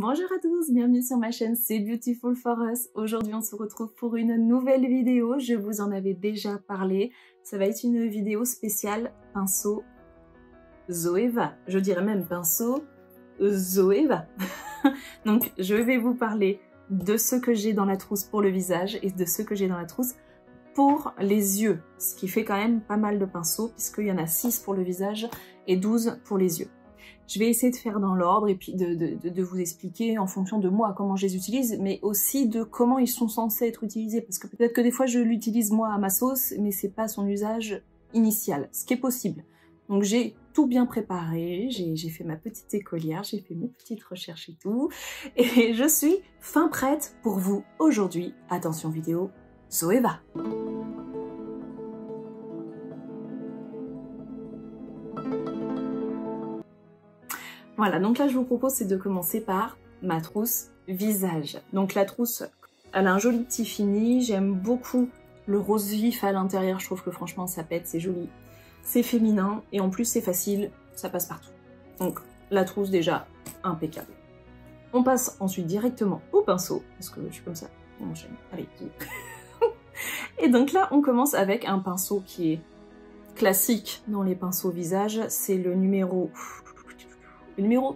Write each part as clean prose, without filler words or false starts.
Bonjour à tous, bienvenue sur ma chaîne C'est Beautiful for Us. Aujourd'hui on se retrouve pour une nouvelle vidéo, je vous en avais déjà parlé. Ça va être une vidéo spéciale pinceau Zoeva, je dirais même pinceau Zoeva. Donc je vais vous parler de ce que j'ai dans la trousse pour le visage et de ce que j'ai dans la trousse pour les yeux. Ce qui fait quand même pas mal de pinceaux puisqu'il y en a 6 pour le visage et 12 pour les yeux. Je vais essayer de faire dans l'ordre et puis de vous expliquer en fonction de moi comment je les utilise, mais aussi de comment ils sont censés être utilisés, parce que peut-être que des fois je l'utilise moi à ma sauce, mais c'est pas son usage initial, ce qui est possible. Donc j'ai tout bien préparé, j'ai fait ma petite écolière, j'ai fait mes petites recherches et tout, et je suis fin prête pour vous aujourd'hui. Attention vidéo, Zoeva! Voilà, donc là je vous propose c'est de commencer par ma trousse visage. Donc la trousse, elle a un joli petit fini, j'aime beaucoup le rose vif à l'intérieur, je trouve que franchement ça pète, c'est joli. C'est féminin et en plus c'est facile, ça passe partout. Donc la trousse déjà impeccable. On passe ensuite directement au pinceau, parce que je suis comme ça, on enchaîne, allez. Et donc là on commence avec un pinceau qui est classique dans les pinceaux visage, c'est le numéro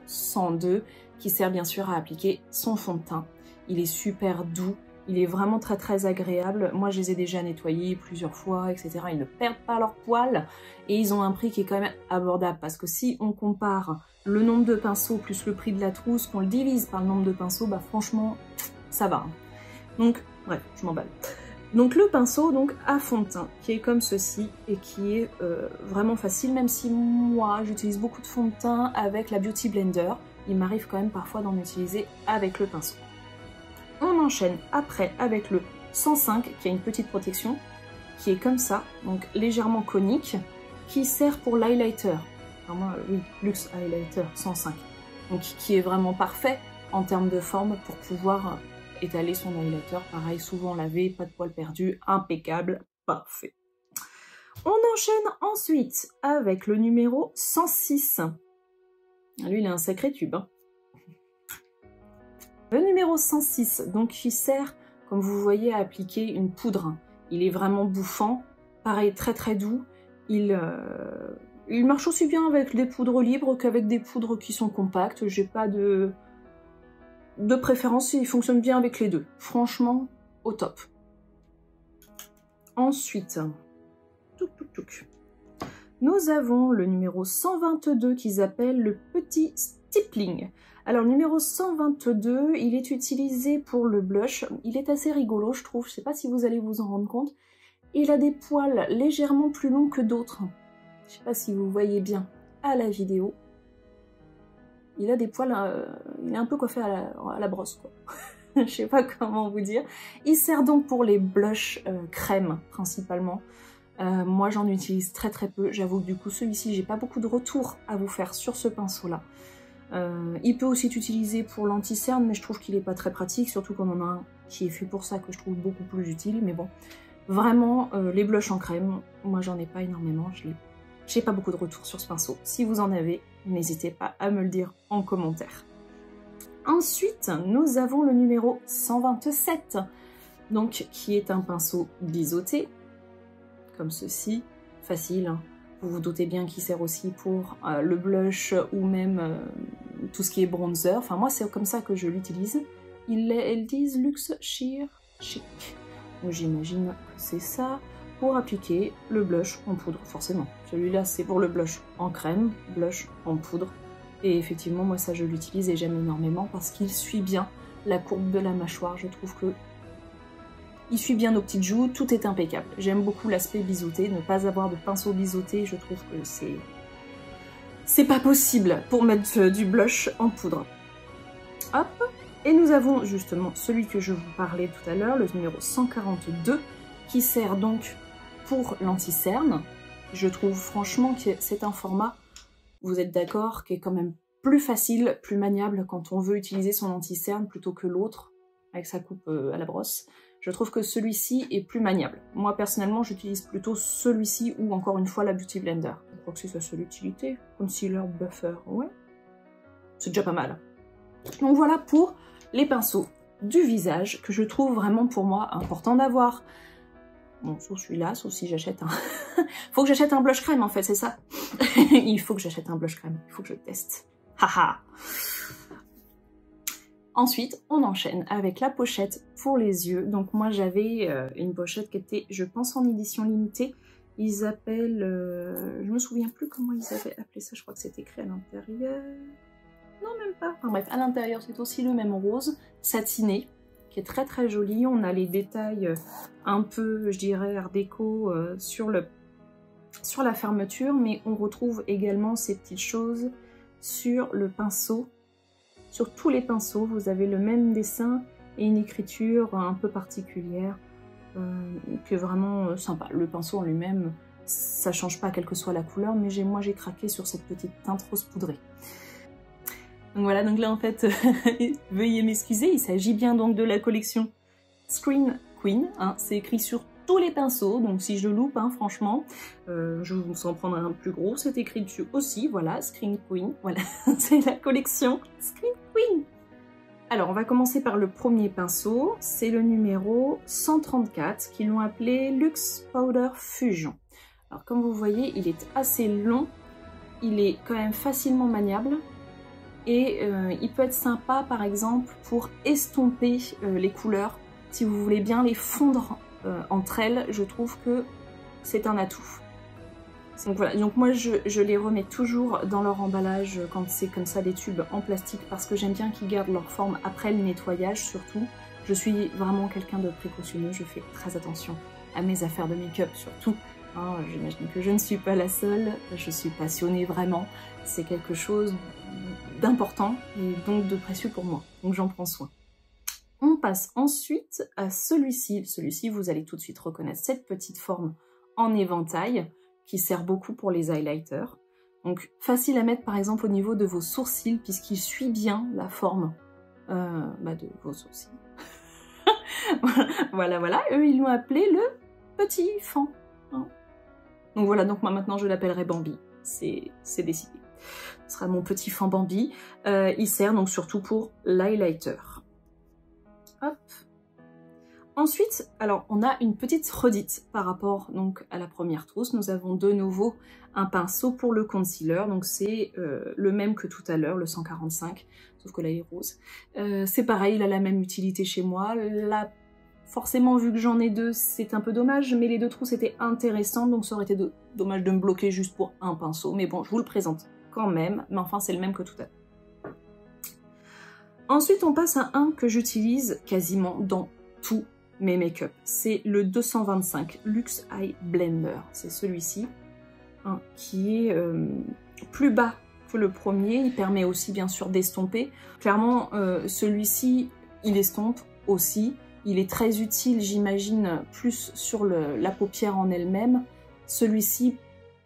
102 qui sert bien sûr à appliquer son fond de teint. Il est super doux, il est vraiment très agréable. Moi je les ai déjà nettoyés plusieurs fois, etc. Ils ne perdent pas leur poil et ils ont un prix qui est quand même abordable parce que si on compare le nombre de pinceaux plus le prix de la trousse, qu'on le divise par le nombre de pinceaux, bah franchement ça va. Donc bref, je m'emballe. Donc le pinceau donc à fond de teint qui est comme ceci et qui est vraiment facile, même si moi j'utilise beaucoup de fond de teint avec la Beauty Blender, il m'arrive quand même parfois d'en utiliser avec le pinceau. On enchaîne après avec le 105 qui a une petite protection qui est comme ça, donc légèrement conique, qui sert pour l'highlighter. Alors moi oui, Luxe Highlighter 105, donc qui est vraiment parfait en termes de forme pour pouvoir étaler son highlighter, pareil, souvent lavé, pas de poils perdus, impeccable, parfait. On enchaîne ensuite avec le numéro 106. Lui, il a un sacré tube. Hein. Le numéro 106, donc il sert, comme vous voyez, à appliquer une poudre. Il est vraiment bouffant, pareil, très doux. Il marche aussi bien avec des poudres libres qu'avec des poudres qui sont compactes. J'ai pas de préférence, il fonctionne bien avec les deux. Franchement, au top. Ensuite, nous avons le numéro 122 qu'ils appellent le petit stippling. Alors, le numéro 122, il est utilisé pour le blush. Il est assez rigolo, je trouve. Je sais pas si vous allez vous en rendre compte. Il a des poils légèrement plus longs que d'autres. Je sais pas si vous voyez bien à la vidéo. Il a des poils, il est un peu coiffé à la brosse, quoi. Je sais pas comment vous dire. Il sert donc pour les blushs crème, principalement. Moi, j'en utilise très peu. J'avoue que du coup, celui-ci, j'ai pas beaucoup de retours à vous faire sur ce pinceau-là. Il peut aussi être utilisé pour l'anti-cerne, mais je trouve qu'il est pas très pratique, surtout qu'on en a un qui est fait pour ça, que je trouve beaucoup plus utile. Mais bon, vraiment, les blushs en crème, moi, j'en ai pas énormément. J'ai pas beaucoup de retours sur ce pinceau. Si vous en avez, n'hésitez pas à me le dire en commentaire. Ensuite, nous avons le numéro 127, donc qui est un pinceau biseauté, comme ceci, facile. Hein. Vous vous doutez bien qu'il sert aussi pour le blush ou même tout ce qui est bronzer. Enfin, moi, c'est comme ça que je l'utilise. Ils disent Luxe Sheer Chic. Donc, j'imagine que c'est ça. Pour appliquer le blush en poudre, forcément. Celui-là, c'est pour le blush en crème, blush en poudre. Et effectivement, moi, ça, je l'utilise et j'aime énormément parce qu'il suit bien la courbe de la mâchoire. Je trouve que il suit bien nos petites joues, tout est impeccable. J'aime beaucoup l'aspect biseauté, ne pas avoir de pinceau biseauté, je trouve que c'est pas possible pour mettre du blush en poudre. Hop. Et nous avons justement celui que je vous parlais tout à l'heure, le numéro 142, qui sert donc pour l'anti-cerne. Je trouve franchement que c'est un format, vous êtes d'accord, qui est quand même plus facile, plus maniable quand on veut utiliser son anti-cerne plutôt que l'autre, avec sa coupe à la brosse. Je trouve que celui-ci est plus maniable. Moi personnellement, j'utilise plutôt celui-ci ou encore une fois la Beauty Blender. Je crois que c'est sa seule utilité. Concealer, buffer, ouais. C'est déjà pas mal. Donc voilà pour les pinceaux du visage, que je trouve vraiment pour moi important d'avoir. Bon, sauf celui-là, sauf si j'achète un... Faut que j'achète un blush crème en fait, c'est ça. Il faut que j'achète un blush crème, il faut que je le teste. Haha. Ensuite, on enchaîne avec la pochette pour les yeux. Donc moi j'avais une pochette qui était, je pense, en édition limitée. Ils appellent... je me souviens plus comment ils avaient appelé ça, je crois que c'est écrit à l'intérieur... Non, même pas. Enfin bref, à l'intérieur c'est aussi le même rose, satiné, qui est très très joli. On a les détails un peu, je dirais, art déco sur la fermeture, mais on retrouve également ces petites choses sur le pinceau. Sur tous les pinceaux, vous avez le même dessin et une écriture un peu particulière qui est vraiment sympa. Le pinceau en lui-même, ça change pas quelle que soit la couleur, mais moi j'ai craqué sur cette petite teinte rose poudrée. Donc voilà, donc là en fait, veuillez m'excuser, il s'agit bien donc de la collection Screen Queen, hein, c'est écrit sur tous les pinceaux, donc si je loupe, hein, franchement, je vous en prendrai un plus gros, c'est écrit dessus aussi, voilà, Screen Queen, voilà, c'est la collection Screen Queen. Alors on va commencer par le premier pinceau, c'est le numéro 134, qu'ils l'ont appelé Luxe Powder Fusion. Alors comme vous voyez, il est assez long, il est quand même facilement maniable, et il peut être sympa par exemple pour estomper les couleurs. Si vous voulez bien les fondre entre elles, je trouve que c'est un atout. Donc voilà, donc moi je les remets toujours dans leur emballage quand c'est comme ça des tubes en plastique parce que j'aime bien qu'ils gardent leur forme après le nettoyage surtout. Je suis vraiment quelqu'un de précautionneux, je fais très attention à mes affaires de make-up surtout. Hein, j'imagine que je ne suis pas la seule, je suis passionnée vraiment, c'est quelque chose d'important et donc de précieux pour moi, donc j'en prends soin. On passe ensuite à celui-ci. Celui-ci, vous allez tout de suite reconnaître cette petite forme en éventail qui sert beaucoup pour les highlighters. Donc facile à mettre par exemple au niveau de vos sourcils puisqu'il suit bien la forme de vos sourcils. voilà, eux ils l'ont appelé le petit fan. Hein. Donc voilà, donc moi maintenant je l'appellerai Bambi, c'est décidé. Ce sera mon petit fan Bambi. Il sert donc surtout pour l'highlighter. Hop. Ensuite, alors on a une petite redite par rapport donc à la première trousse. Nous avons de nouveau un pinceau pour le concealer, donc c'est le même que tout à l'heure, le 145, sauf que là il est rose. C'est pareil, il a la même utilité chez moi. Là, forcément, vu que j'en ai deux, c'est un peu dommage, mais les deux trousses étaient intéressantes, donc ça aurait été dommage de me bloquer juste pour un pinceau. Mais bon, je vous le présente quand même, mais enfin c'est le même que tout à l'heure. Ensuite, on passe à un que j'utilise quasiment dans tous mes make-up. C'est le 225 Luxe Eye Blender. C'est celui-ci, hein, qui est plus bas que le premier. Il permet aussi, bien sûr, d'estomper. Clairement, celui-ci, il estompe aussi. Il est très utile, j'imagine, plus sur la paupière en elle-même. Celui-ci,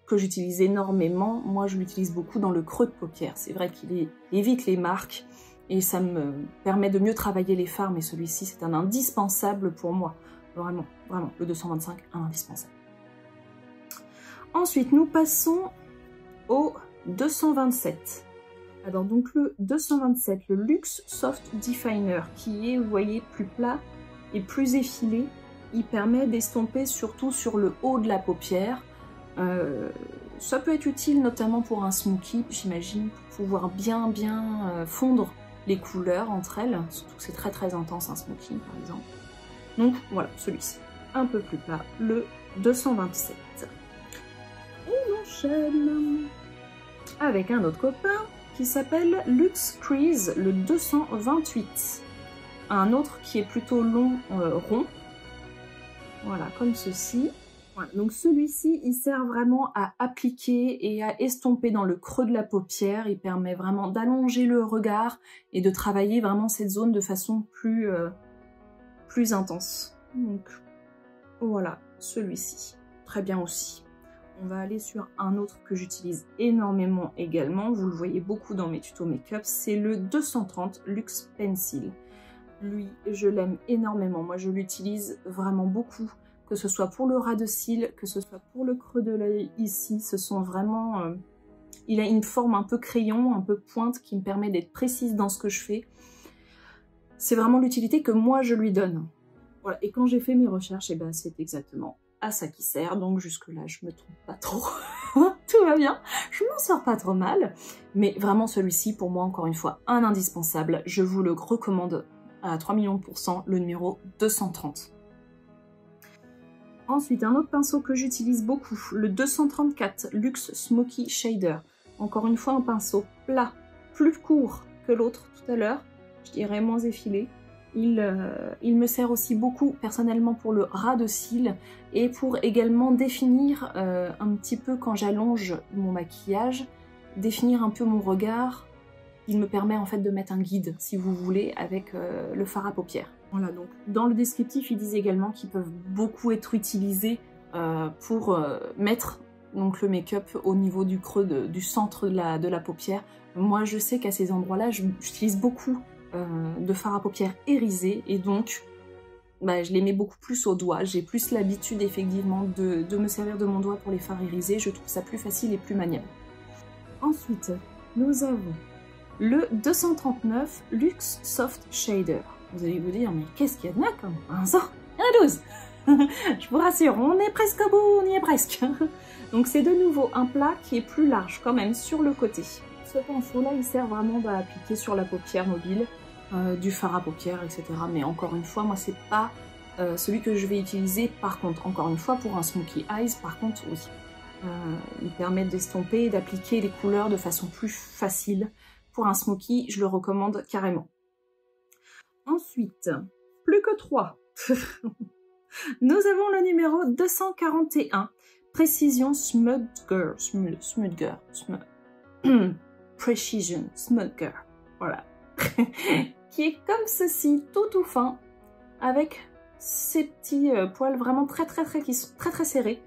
que j'utilise énormément, moi, je l'utilise beaucoup dans le creux de paupière. C'est vrai qu'il évite les marques. Et ça me permet de mieux travailler les fards, mais celui-ci, c'est un indispensable pour moi. Vraiment, vraiment, le 225, un indispensable. Ensuite, nous passons au 227. Alors, donc le 227, le Luxe Soft Definer, qui est, vous voyez, plus plat et plus effilé. Il permet d'estomper surtout sur le haut de la paupière. Ça peut être utile, notamment pour un smoky, j'imagine, pour pouvoir bien fondre les couleurs entre elles, surtout que c'est très très intense un smoky par exemple. Donc voilà, celui-ci, un peu plus plat, le 227. On enchaîne avec un autre copain qui s'appelle Luxe Crease, le 228. Un autre qui est plutôt long, rond, voilà, comme ceci. Voilà, donc celui-ci, il sert vraiment à appliquer et à estomper dans le creux de la paupière. Il permet vraiment d'allonger le regard et de travailler vraiment cette zone de façon plus intense. Donc voilà, celui-ci, très bien aussi. On va aller sur un autre que j'utilise énormément également. Vous le voyez beaucoup dans mes tutos make-up, c'est le 230 Luxe Pencil. Lui, je l'aime énormément. Moi, je l'utilise vraiment beaucoup. Que ce soit pour le ras de cils, que ce soit pour le creux de l'œil ici, ce sont vraiment Il a une forme un peu crayon, un peu pointe, qui me permet d'être précise dans ce que je fais. C'est vraiment l'utilité que moi je lui donne. Voilà. Et quand j'ai fait mes recherches, et ben c'est exactement à ça qui sert. Donc jusque-là, je me trompe pas trop. Tout va bien. Je m'en sors pas trop mal. Mais vraiment celui-ci, pour moi, encore une fois, un indispensable. Je vous le recommande à 3 millions %, le numéro 230. Ensuite, un autre pinceau que j'utilise beaucoup, le 234 Luxe Smoky Shader. Encore une fois, un pinceau plat, plus court que l'autre tout à l'heure, je dirais moins effilé. Il me sert aussi beaucoup personnellement pour le ras de cils et pour également définir un petit peu quand j'allonge mon maquillage, définir un peu mon regard. Il me permet en fait de mettre un guide, si vous voulez, avec le fard à paupières. Voilà, donc dans le descriptif, ils disent également qu'ils peuvent beaucoup être utilisés pour mettre donc, le make-up au niveau du creux du centre de la paupière. Moi, je sais qu'à ces endroits-là, j'utilise beaucoup de fard à paupières irisé et donc bah, je les mets beaucoup plus au doigt. J'ai plus l'habitude effectivement de me servir de mon doigt pour les fards irisés. Je trouve ça plus facile et plus maniable. Ensuite, nous avons le 239 Luxe Soft Shader. Vous allez vous dire, mais qu'est-ce qu'il y a de là comme pinceau? Il y en a 12. Je vous rassure, on est presque au bout, on y est presque. Donc c'est de nouveau un plat qui est plus large quand même sur le côté. Ce pinceau-là, il sert vraiment à appliquer sur la paupière mobile, du fard à paupières, etc. Mais encore une fois, moi, c'est pas celui que je vais utiliser. Par contre, encore une fois, pour un Smoky Eyes, par contre, oui. Il permet d'estomper et d'appliquer les couleurs de façon plus facile. Pour un Smoky, je le recommande carrément. Ensuite, plus que 3. Nous avons le numéro 241, Precision Smudger. Precision Smudger. Voilà. Qui est comme ceci, tout fin, avec ces petits poils vraiment qui sont très serrés.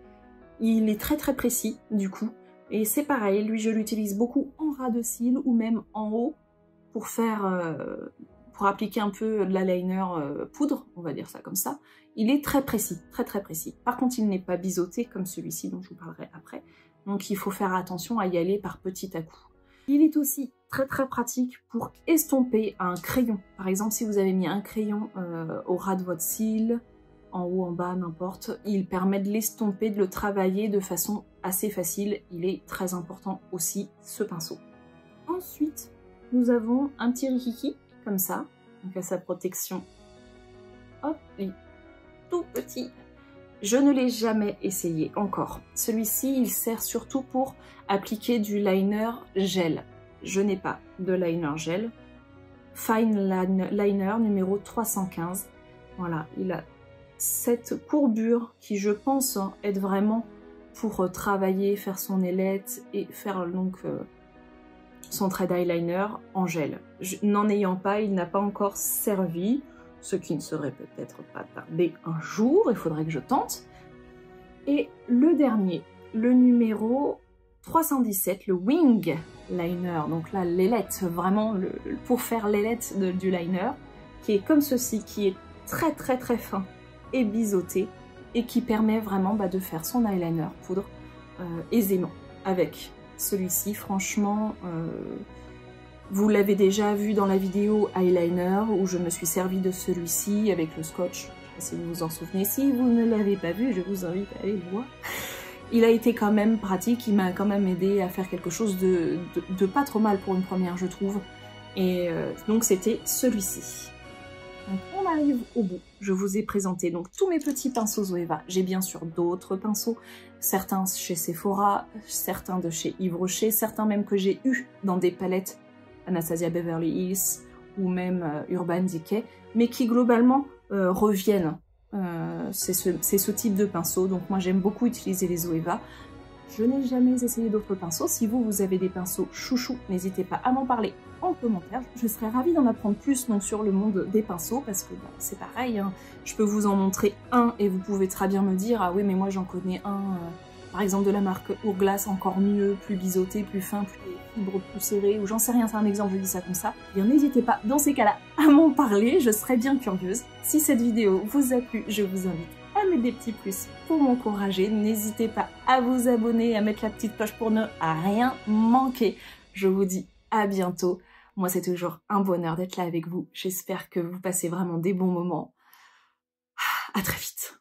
Il est très précis, du coup. Et c'est pareil, lui, je l'utilise beaucoup en ras de cils ou même en haut pour faire... pour appliquer un peu de l'eyeliner poudre, on va dire ça comme ça. Il est très précis, très précis. Par contre, il n'est pas biseauté comme celui-ci dont je vous parlerai après. Donc il faut faire attention à y aller par petit à coup. Il est aussi très pratique pour estomper un crayon. Par exemple, si vous avez mis un crayon au ras de votre cil, en haut, en bas, n'importe, il permet de l'estomper, de le travailler de façon assez facile. Il est très important aussi, ce pinceau. Ensuite, nous avons un petit rikiki, comme ça, donc à sa protection. Hop, et tout petit. Je ne l'ai jamais essayé encore. Celui-ci, il sert surtout pour appliquer du liner gel. Je n'ai pas de liner gel. Fine Liner numéro 315. Voilà, il a cette courbure qui, je pense, aide vraiment pour travailler, faire son ailette et faire donc son trait d'eyeliner en gel. N'en ayant pas, il n'a pas encore servi, ce qui ne serait peut-être pas tardé un jour, il faudrait que je tente. Et le dernier, le numéro 317, le Wing Liner, donc là l'ailette, vraiment pour faire l'ailette du liner, qui est comme ceci, qui est très fin et biseauté, et qui permet vraiment de faire son eyeliner poudre aisément avec celui-ci. Franchement, vous l'avez déjà vu dans la vidéo eyeliner où je me suis servi de celui-ci avec le scotch. Je sais pas si vous vous en souvenez. Si vous ne l'avez pas vu, je vous invite à aller le voir. Il a été quand même pratique, il m'a quand même aidé à faire quelque chose de pas trop mal pour une première, je trouve. Et donc c'était celui-ci. Donc on arrive au bout. Je vous ai présenté donc tous mes petits pinceaux Zoeva. J'ai bien sûr d'autres pinceaux, certains chez Sephora, certains de chez Yves Rocher, certains même que j'ai eu dans des palettes Anastasia Beverly Hills ou même Urban Decay, mais qui globalement reviennent. C'est ce type de pinceau, donc moi j'aime beaucoup utiliser les Zoeva. Je n'ai jamais essayé d'autres pinceaux. Si vous avez des pinceaux chouchous, n'hésitez pas à m'en parler en commentaire. Je serais ravie d'en apprendre plus donc, sur le monde des pinceaux, parce que c'est pareil, hein. Je peux vous en montrer un et vous pouvez très bien me dire « Ah oui, mais moi j'en connais un, par exemple de la marque Hourglass, encore mieux, plus biseauté, plus fin, plus fibre, plus serré, ou j'en sais rien, c'est un exemple, je dis ça comme ça. » Bien, n'hésitez pas dans ces cas-là à m'en parler, je serais bien curieuse. Si cette vidéo vous a plu, je vous invite à mettre des petits plus pour m'encourager. N'hésitez pas à vous abonner, à mettre la petite cloche pour ne rien manquer. Je vous dis à bientôt. Moi, c'est toujours un bonheur d'être là avec vous. J'espère que vous passez vraiment des bons moments. À très vite.